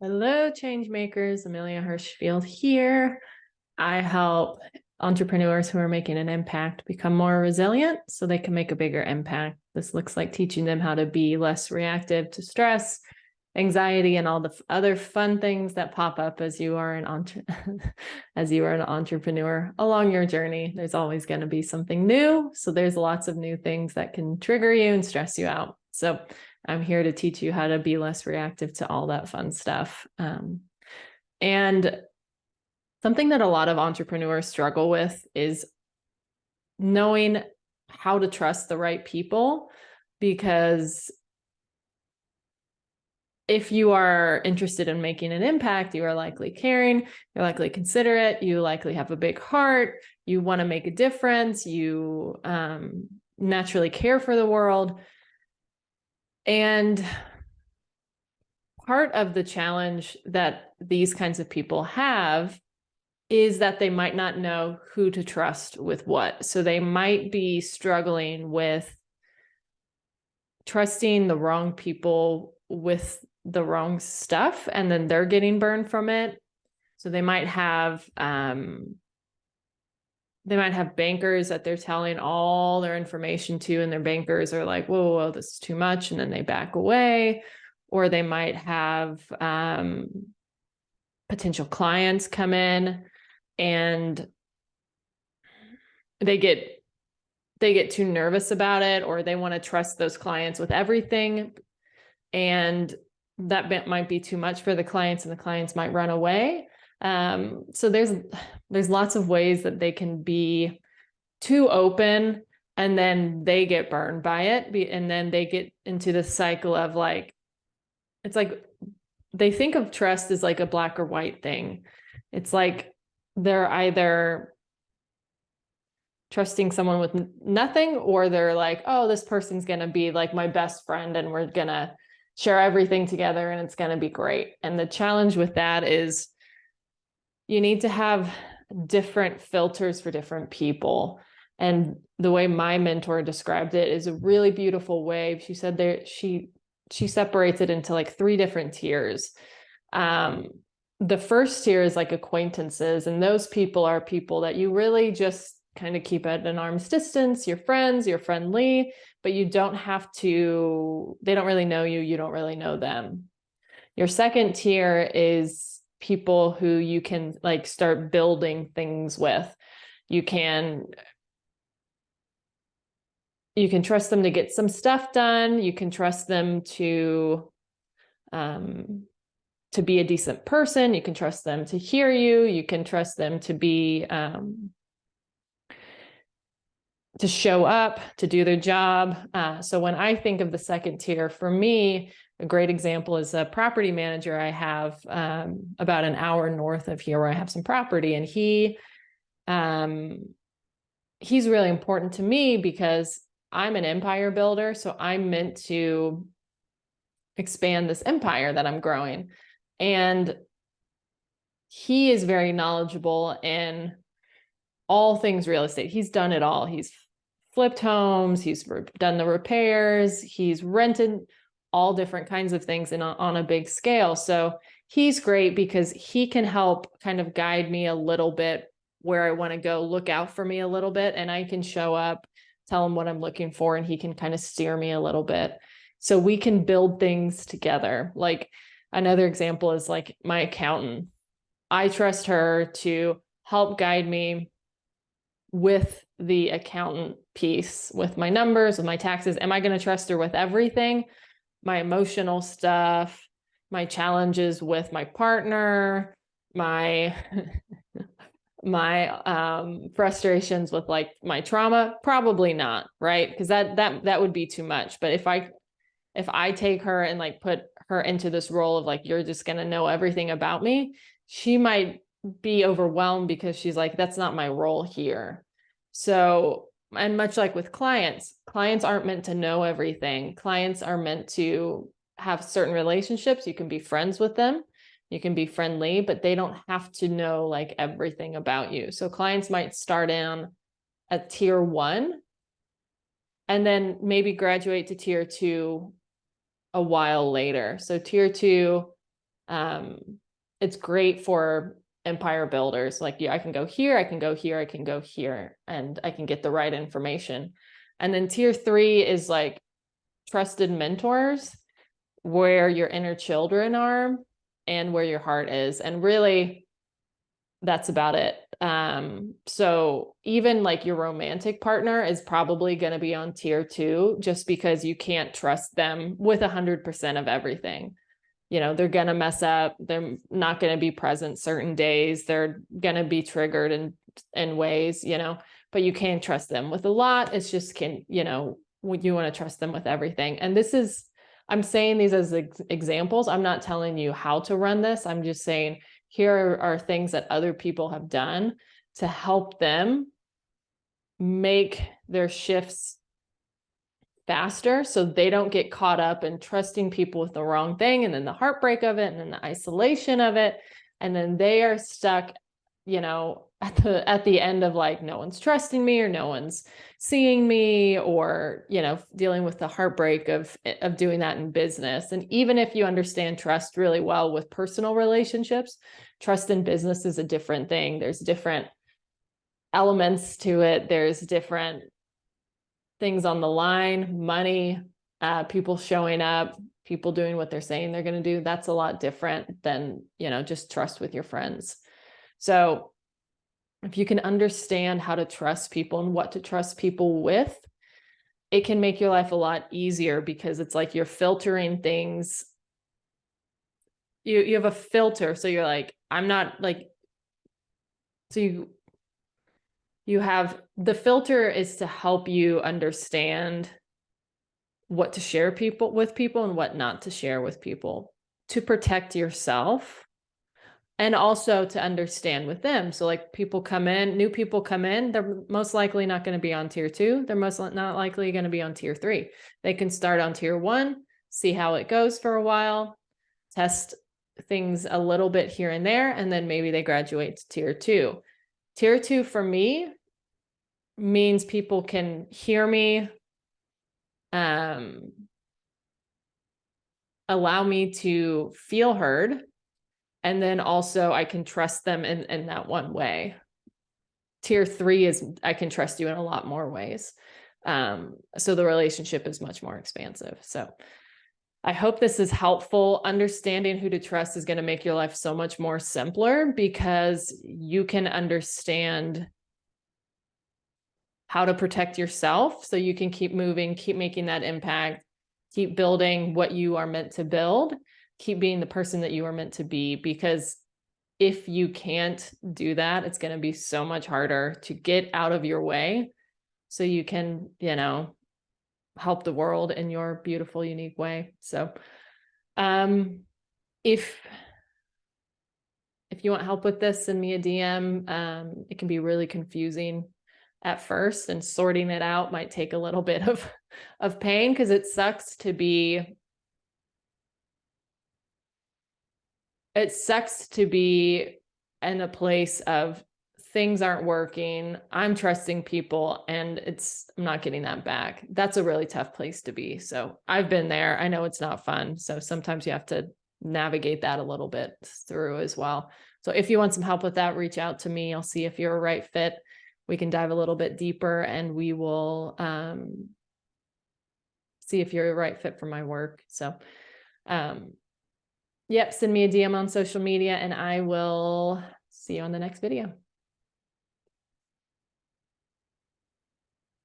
Hello, change makers. Amelia Hirschfield here. I help entrepreneurs who are making an impact become more resilient so they can make a bigger impact. This looks like teaching them how to be less reactive to stress, anxiety, and all the other fun things that pop up as you are an entrepreneur along your journey. There's always going to be something new. So there's lots of new things that can trigger you and stress you out. So I'm here to teach you how to be less reactive to all that fun stuff. And something that a lot of entrepreneurs struggle with is knowing how to trust the right people, because if you are interested in making an impact, you are likely caring, you're likely considerate, you likely have a big heart, you want to make a difference, you naturally care for the world. And part of the challenge that these kinds of people have is that they might not know who to trust with what. So they might be struggling with trusting the wrong people with the wrong stuff, and then they're getting burned from it. So they might have bankers that they're telling all their information to, and their bankers are like, whoa, this is too much, and then they back away. Or they might have potential clients come in and they get too nervous about it, or they want to trust those clients with everything, and that might be too much for the clients, and the clients might run away. So there's lots of ways that they can be too open, and then they get burned by it, and then they get into this cycle of like, it's like they think of trust as like a black or white thing. It's like they're either trusting someone with nothing, or they're like, oh, this person's going to be like my best friend and we're going to share everything together and it's going to be great. And the challenge with that is you need to have different filters for different people. And the way my mentor described it is a really beautiful way. She said she separates it into like 3 different tiers. The first tier is like acquaintances, and those people are people that you really just kind of keep at an arm's distance. You're friends, you're friendly, but you don't have to, they don't really know you, you don't really know them. Your second tier is people who you can like start building things with. You can trust them to get some stuff done. You can trust them to be a decent person. You can trust them to hear you. You can trust them to be, to show up, to do their job. So when I think of the second tier, for me, a great example is a property manager I have about an hour north of here, where I have some property, and he's really important to me because I'm an empire builder. So I'm meant to expand this empire that I'm growing. And he is very knowledgeable in all things real estate. He's done it all. He's flipped homes, he's done the repairs, he's rented all different kinds of things on a big scale. So he's great because he can help kind of guide me a little bit where I want to go, look out for me a little bit, and I can show up, tell him what I'm looking for, and he can kind of steer me a little bit. So we can build things together. Like another example is like my accountant. I trust her to help guide me with the accountant piece, with my numbers, with my taxes. Am I going to trust her with everything? My emotional stuff, my challenges with my partner, my frustrations with like my trauma? Probably not, right? Because that would be too much. But if I take her and like put her into this role of like, you're just going to know everything about me, she might be overwhelmed because she's like, that's not my role here. So, and much like with clients aren't meant to know everything. Clients are meant to have certain relationships. You can be friends with them, you can be friendly, but they don't have to know like everything about you. So clients might start in at tier 1 and then maybe graduate to tier 2 a while later. So tier 2 It's great for empire builders. Like, yeah, I can go here, I can go here, I can go here, and I can get the right information. And then tier 3 is like trusted mentors, where your inner children are and where your heart is. And really, that's about it. So even like your romantic partner is probably going to be on tier 2, just because you can't trust them with 100% of everything. You know, they're going to mess up. They're not going to be present certain days. They're going to be triggered in ways, you know, but you can trust them with a lot. It's just, you know, you want to trust them with everything. And this is, I'm saying these as examples. I'm not telling you how to run this. I'm just saying, here are things that other people have done to help them make their shifts faster, so they don't get caught up in trusting people with the wrong thing, and then the heartbreak of it, and then the isolation of it, and then they are stuck, you know, at the end of like, no one's trusting me, or no one's seeing me, or, you know, dealing with the heartbreak of doing that in business. And even if you understand trust really well with personal relationships, trust in business is a different thing. There's different elements to it. There's different things on the line, money, people showing up, people doing what they're saying they're going to do. That's a lot different than, you know, just trust with your friends. So if you can understand how to trust people and what to trust people with, it can make your life a lot easier, because it's like you're filtering things. You have a filter. So you're like, I'm not like, so you have, the filter is to help you understand what to share with people and what not to share with people, to protect yourself, and also to understand with them. So like, people come in, new people come in, they're most likely not going to be on tier 2. They're most not likely going to be on tier 3. They can start on tier 1, see how it goes for a while, test things a little bit here and there, and then maybe they graduate to tier 2. Tier 2 for me means people can hear me, allow me to feel heard, and then also I can trust them in that one way. Tier 3 is, I can trust you in a lot more ways. So the relationship is much more expansive. So I hope this is helpful. Understanding who to trust is going to make your life so much more simpler, because you can understand how to protect yourself so you can keep moving, keep making that impact, keep building what you are meant to build, keep being the person that you are meant to be. Because if you can't do that, it's going to be so much harder to get out of your way so you can, you know, help the world in your beautiful, unique way. So if you want help with this, send me a DM. It can be really confusing at first, and sorting it out might take a little bit of pain, because it sucks to be in a place of things aren't working, I'm trusting people, and I'm not getting that back. That's a really tough place to be. So I've been there. I know it's not fun. So sometimes you have to navigate that a little bit through as well. So if you want some help with that, reach out to me. I'll see if you're a right fit. We can dive a little bit deeper, and we will see if you're a right fit for my work. So yep, send me a DM on social media, and I will see you on the next video.